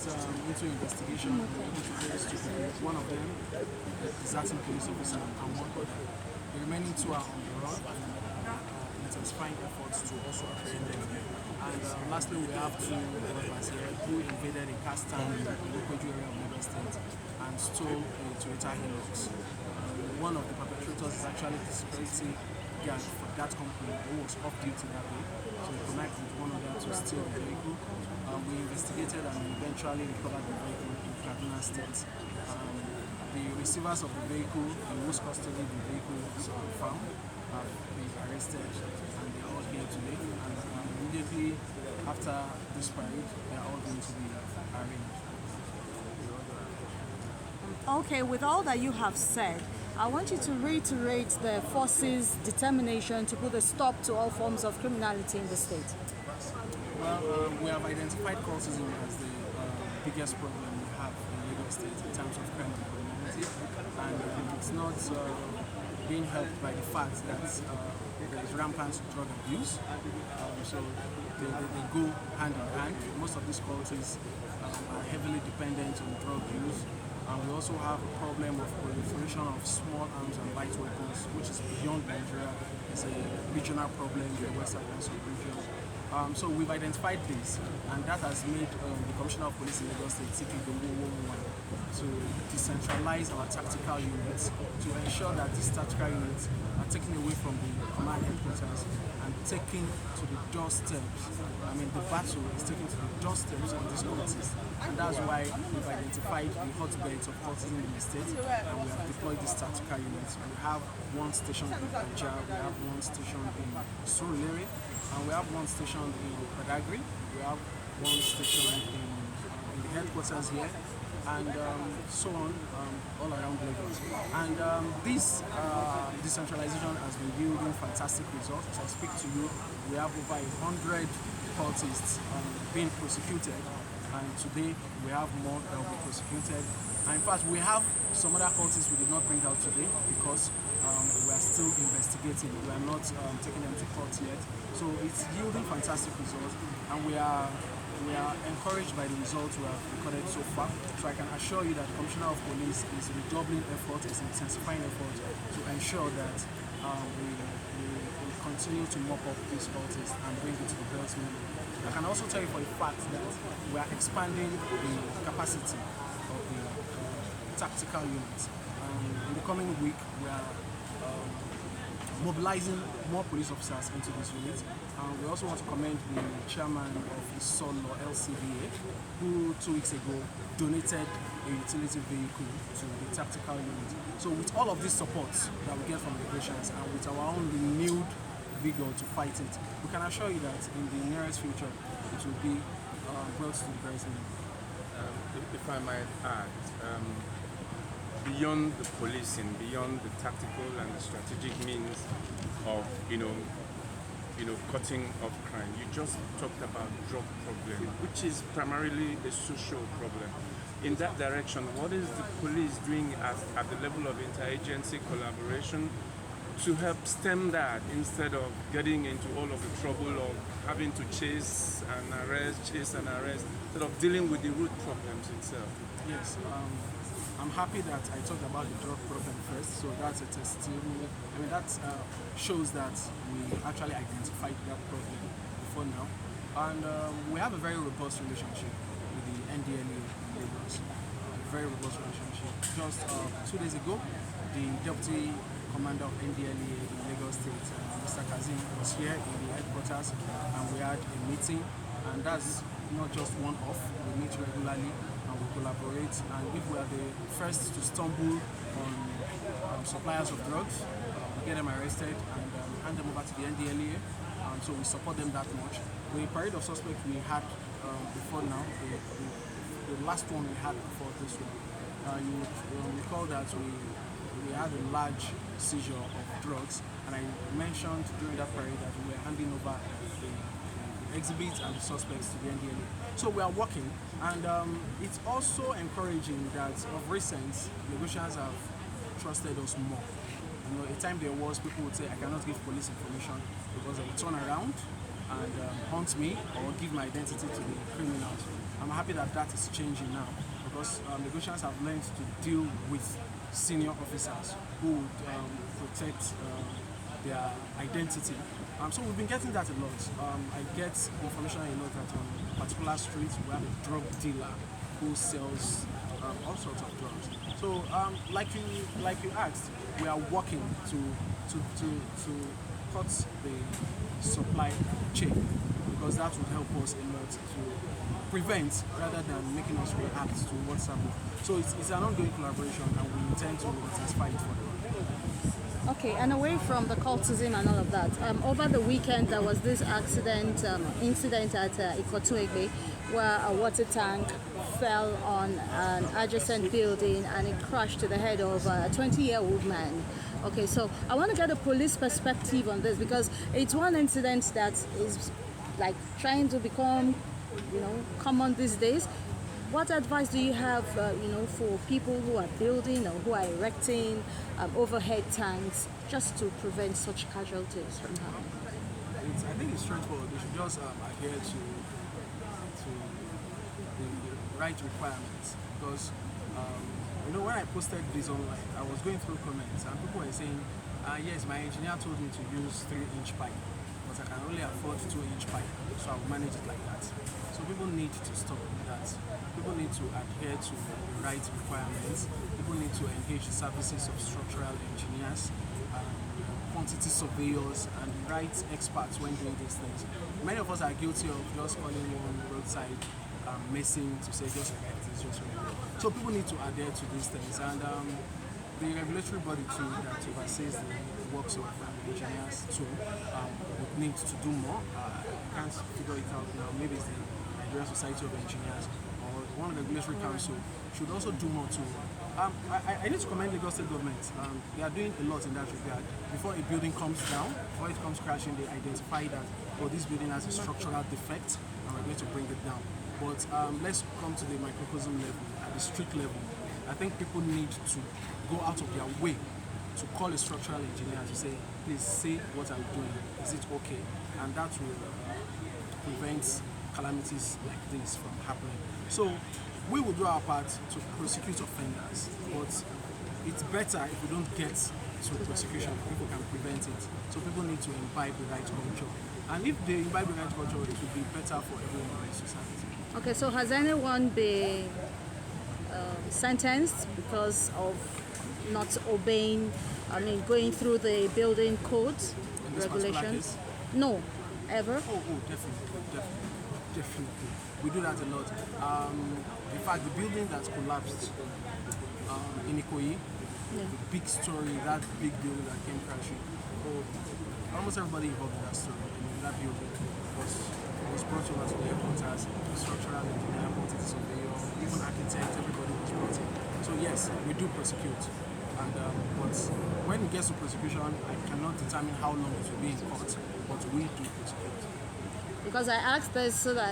into investigation, we were able to trace two people. One of them, a deserting police officer, and one other. The remaining two are on the run, and intensifying efforts to also apprehend them. And lastly, we have two robbers here who invaded a car stand in the Lokoju area of Lagos State and stole a Toyota Hilux. One of the perpetrators is actually the security guard for that company who was off duty that day. So we connected with one of them to steal the vehicle. We investigated and eventually recovered the vehicle in Kaduna State. The receivers of the vehicle, in whose custody the vehicle is found, have been arrested and they are all here today. And immediately after this parade, they are all going to be arraigned. Okay, with all that you have said, I want you to reiterate the force's determination to put a stop to all forms of criminality in the state. Well, we have identified cultism as the biggest problem we have in Lagos State in terms of crime and criminality, and it's not being helped by the fact that there is rampant drug abuse. So they go hand in hand. Most of these cultists are heavily dependent on drug use. And we also have a problem of proliferation of small arms and light weapons, which is beyond Nigeria. It's a regional problem in the western region. So we've identified this, and that has made the Commissioner of Police in Lagos State, CP Gombo, to decentralize our tactical units to ensure that these tactical units are taken away from the command headquarters and taken to the doorsteps. I mean, the battle is taken to the doorsteps of these cultists, and that's why we've identified the hotbeds of cultism in the state, and we have deployed these tactical units. We have one station in Punjab, we have one station in Surulere, and we have one station in Badagry, we have one station in the headquarters here, and so on, all around Lagos. And this decentralization has been yielding fantastic results. As I speak to you, we have over 100 cultists being prosecuted, and today we have more that will be prosecuted. And in fact, we have some other cultists we did not bring out today because we are still investigating. We are not taking them to court yet. So it's yielding fantastic results, and we are encouraged by the results we have recorded so far. So I can assure you that the Commissioner of Police is redoubling efforts, is intensifying efforts to ensure that we continue to mop up these cultists and bring it to the best level. I can also tell you for a fact that we are expanding the capacity of the tactical units. In the coming week, we are mobilizing more police officers into this unit. We also want to commend the chairman of Isolo LCDA, who 2 weeks ago donated a utility vehicle to the tactical unit. So with all of these supports that we get from the operations and with our own renewed vigor to fight it, we can assure you that in the nearest future it will be brought to the very level. If I might add, beyond the policing, beyond the tactical and the strategic means of, cutting off crime, you just talked about drug problem, which is primarily a social problem. In that direction, what is the police doing at the level of interagency collaboration to help stem that instead of getting into all of the trouble of having to chase and arrest, instead of dealing with the root problems itself? Yes. I'm happy that I talked about the drug problem first, so that's a testimony. I mean, that shows that we actually identified that problem before now. And we have a very robust relationship with the NDLA in Lagos. A very robust relationship. Just 2 days ago, the Deputy Commander of NDLA in Lagos State, Mr. Kazim, was here in the headquarters, and we had a meeting. And that's not just one-off. We meet regularly and we collaborate. And if we are the first to stumble on suppliers of drugs, we get them arrested and hand them over to the NDLA. So we support them that much. The parade of suspects we had before now, the last one we had before this one, you recall that we had a large seizure of drugs, and I mentioned during that parade that we were handing over the exhibits and the suspects to the NDLA. So we are working, and it's also encouraging that of recent, Lagosians have trusted us more. A time there was, people would say, I cannot give police information because they will turn around and hunt me or give my identity to the criminals. I'm happy that that is changing now because negotiations have learned to deal with senior officers who would protect their identity. So we've been getting that a lot. I get information a lot that on particular streets we have a drug dealer who sells all sorts of drugs. So like you asked, we are working to cut the supply chain because that would help us a lot to prevent rather than making us react to what's happening. So it's an ongoing collaboration and we intend to intensify it further. Okay, and away from the cultism and all of that, over the weekend there was this incident at Ikotuegbe where a water tank fell on an adjacent building and it crashed to the head of a 20-year-old man. Okay, so I want to get a police perspective on this because it's one incident that is like trying to become, common these days. What advice do you have, for people who are building or who are erecting overhead tanks just to prevent such casualties from happening? I think it's straightforward. They should just adhere to the right requirements because when I posted this online, I was going through comments and people were saying, yes, my engineer told me to use 3-inch pipe, but I can only afford 2-inch pipe, so I'll manage it like that. So people need to stop that. People need to adhere to the right requirements. People need to engage the services of structural engineers, quantity surveyors, and the right experts when doing these things. Many of us are guilty of just calling one roadside messing to say just like this, just like that. So people need to adhere to these things, and the regulatory body too that oversees the works of engineers too would need to do more. I can't figure it out now. Maybe it's the Nigerian Society of Engineers or one regulatory council should also do more too. I need to commend the Lagos State government. They are doing a lot in that regard. Before a building comes down, before it comes crashing, they identify that this building has a structural defect and we're going to bring it down. But let's come to the microcosm level, at the street level. I think people need to go out of their way to call a structural engineer to say, please say what I'm doing, is it okay? And that will prevent calamities like this from happening. So we will do our part to prosecute offenders, but it's better if we don't get to prosecution, people can prevent it. So people need to imbibe the right culture. And if they imbibe the right culture, it will be better for everyone in society. Okay, so has anyone been sentenced because of not obeying, going through the building codes, regulations? No, ever? Oh, definitely. We do that a lot. In fact, the building that collapsed in Ikoyi, the big story, that big building that came crashing, almost everybody involved in that story, that building was brought over to the headquarters, structural engineer, quantity surveyor, even architect, everybody was brought in. So yes, we do prosecute. And but when it gets to prosecution, I cannot determine how long it will be in court, but we do prosecute. Because I asked this so that